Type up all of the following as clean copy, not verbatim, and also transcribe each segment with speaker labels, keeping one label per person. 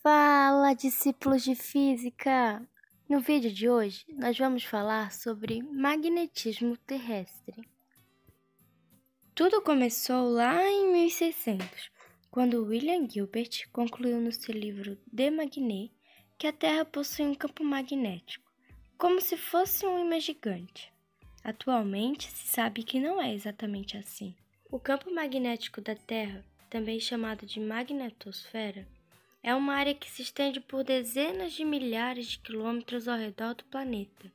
Speaker 1: Fala, discípulos de física! No vídeo de hoje, nós vamos falar sobre magnetismo terrestre. Tudo começou lá em 1600, quando William Gilbert concluiu no seu livro De Magnete que a Terra possui um campo magnético, como se fosse um imã gigante. Atualmente, se sabe que não é exatamente assim. O campo magnético da Terra, também chamado de magnetosfera, é uma área que se estende por dezenas de milhares de quilômetros ao redor do planeta,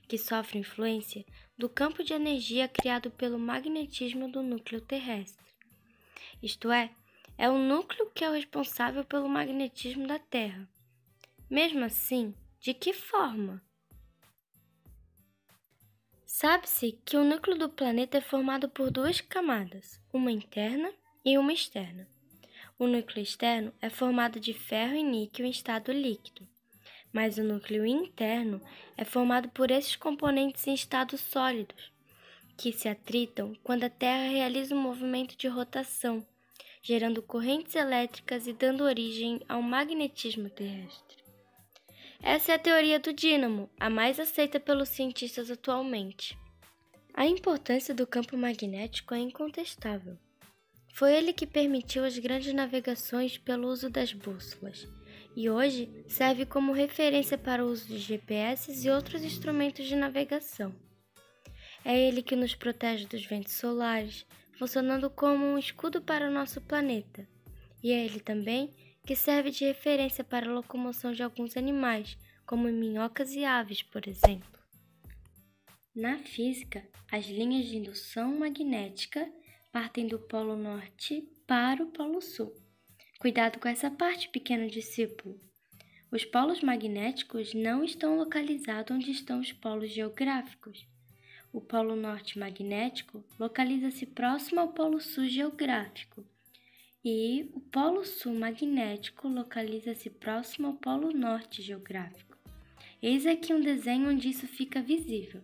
Speaker 1: que sofre influência do campo de energia criado pelo magnetismo do núcleo terrestre. Isto é o núcleo que é o responsável pelo magnetismo da Terra. Mesmo assim, de que forma? Sabe-se que o núcleo do planeta é formado por duas camadas, uma interna e uma externa. O núcleo externo é formado de ferro e níquel em estado líquido, mas o núcleo interno é formado por esses componentes em estado sólidos, que se atritam quando a Terra realiza um movimento de rotação, gerando correntes elétricas e dando origem ao magnetismo terrestre. Essa é a teoria do dínamo, a mais aceita pelos cientistas atualmente. A importância do campo magnético é incontestável. Foi ele que permitiu as grandes navegações pelo uso das bússolas, e hoje serve como referência para o uso de GPS e outros instrumentos de navegação. É ele que nos protege dos ventos solares, funcionando como um escudo para o nosso planeta. E é ele também que serve de referência para a locomoção de alguns animais, como minhocas e aves, por exemplo. Na física, as linhas de indução magnética partem do Polo Norte para o Polo Sul. Cuidado com essa parte, pequeno discípulo. Os polos magnéticos não estão localizados onde estão os polos geográficos. O Polo Norte magnético localiza-se próximo ao Polo Sul geográfico e o Polo Sul magnético localiza-se próximo ao Polo Norte geográfico. Eis aqui um desenho onde isso fica visível.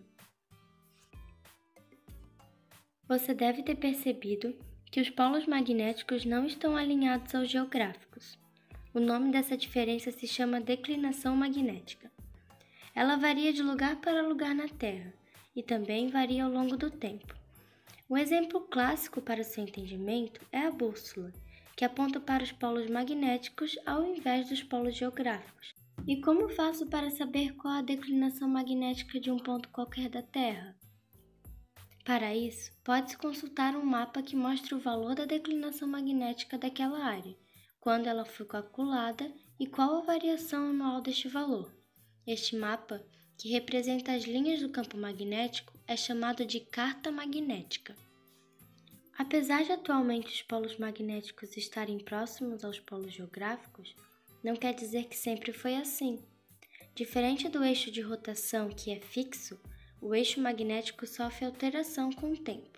Speaker 1: Você deve ter percebido que os polos magnéticos não estão alinhados aos geográficos. O nome dessa diferença se chama declinação magnética. Ela varia de lugar para lugar na Terra e também varia ao longo do tempo. Um exemplo clássico para o seu entendimento é a bússola, que aponta para os polos magnéticos ao invés dos polos geográficos. E como faço para saber qual a declinação magnética de um ponto qualquer da Terra? Para isso, pode-se consultar um mapa que mostra o valor da declinação magnética daquela área, quando ela foi calculada e qual a variação anual deste valor. Este mapa, que representa as linhas do campo magnético, é chamado de carta magnética. Apesar de atualmente os polos magnéticos estarem próximos aos polos geográficos, não quer dizer que sempre foi assim. Diferente do eixo de rotação, que é fixo, o eixo magnético sofre alteração com o tempo,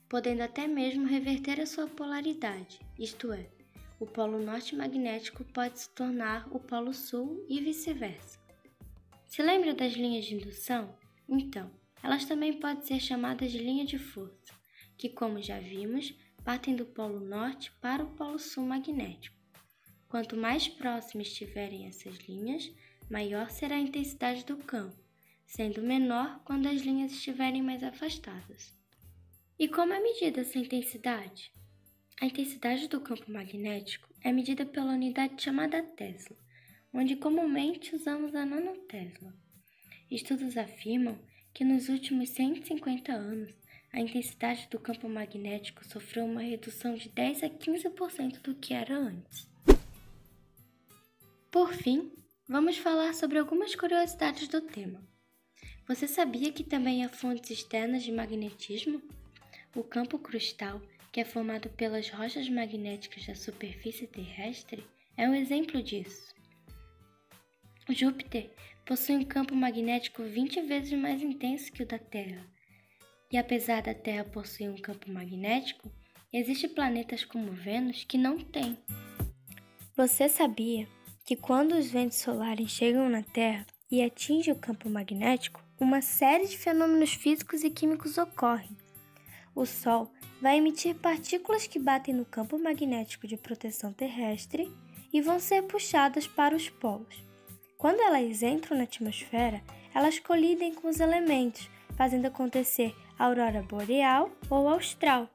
Speaker 1: podendo até mesmo reverter a sua polaridade, isto é, o polo norte magnético pode se tornar o polo sul e vice-versa. Se lembra das linhas de indução? Então, elas também podem ser chamadas de linha de força, que, como já vimos, partem do polo norte para o polo sul magnético. Quanto mais próximas estiverem essas linhas, maior será a intensidade do campo, sendo menor quando as linhas estiverem mais afastadas. E como é medida essa intensidade? A intensidade do campo magnético é medida pela unidade chamada Tesla, onde comumente usamos a nanotesla. Estudos afirmam que nos últimos 150 anos, a intensidade do campo magnético sofreu uma redução de 10 a 15% do que era antes. Por fim, vamos falar sobre algumas curiosidades do tema. Você sabia que também há fontes externas de magnetismo? O campo crustal, que é formado pelas rochas magnéticas da superfície terrestre, é um exemplo disso. Júpiter possui um campo magnético 20 vezes mais intenso que o da Terra. E apesar da Terra possuir um campo magnético, existem planetas como Vênus que não têm. Você sabia que quando os ventos solares chegam na Terra e atingem o campo magnético, uma série de fenômenos físicos e químicos ocorrem? O Sol vai emitir partículas que batem no campo magnético de proteção terrestre e vão ser puxadas para os polos. Quando elas entram na atmosfera, elas colidem com os elementos, fazendo acontecer a aurora boreal ou austral.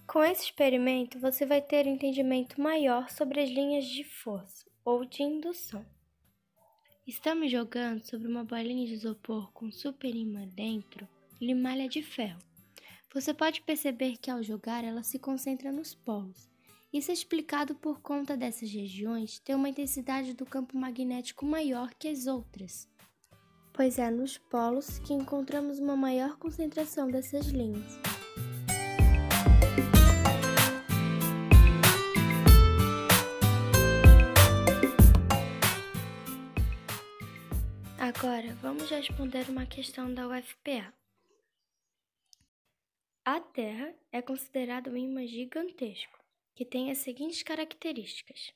Speaker 1: Com esse experimento, você vai ter um entendimento maior sobre as linhas de força ou de indução. Estamos jogando sobre uma bolinha de isopor com superimã dentro e limalha de ferro. Você pode perceber que ao jogar ela se concentra nos polos. Isso é explicado por conta dessas regiões ter uma intensidade do campo magnético maior que as outras, pois é nos polos que encontramos uma maior concentração dessas linhas. Agora, vamos responder uma questão da UFPA. A Terra é considerada um ímã gigantesco, que tem as seguintes características.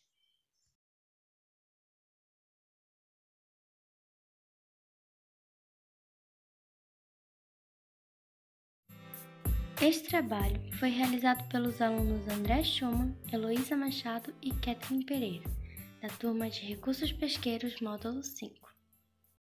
Speaker 1: Este trabalho foi realizado pelos alunos André Schumann, Heloísa Machado e Kathleen Pereira, da turma de Recursos Pesqueiros Módulo 5.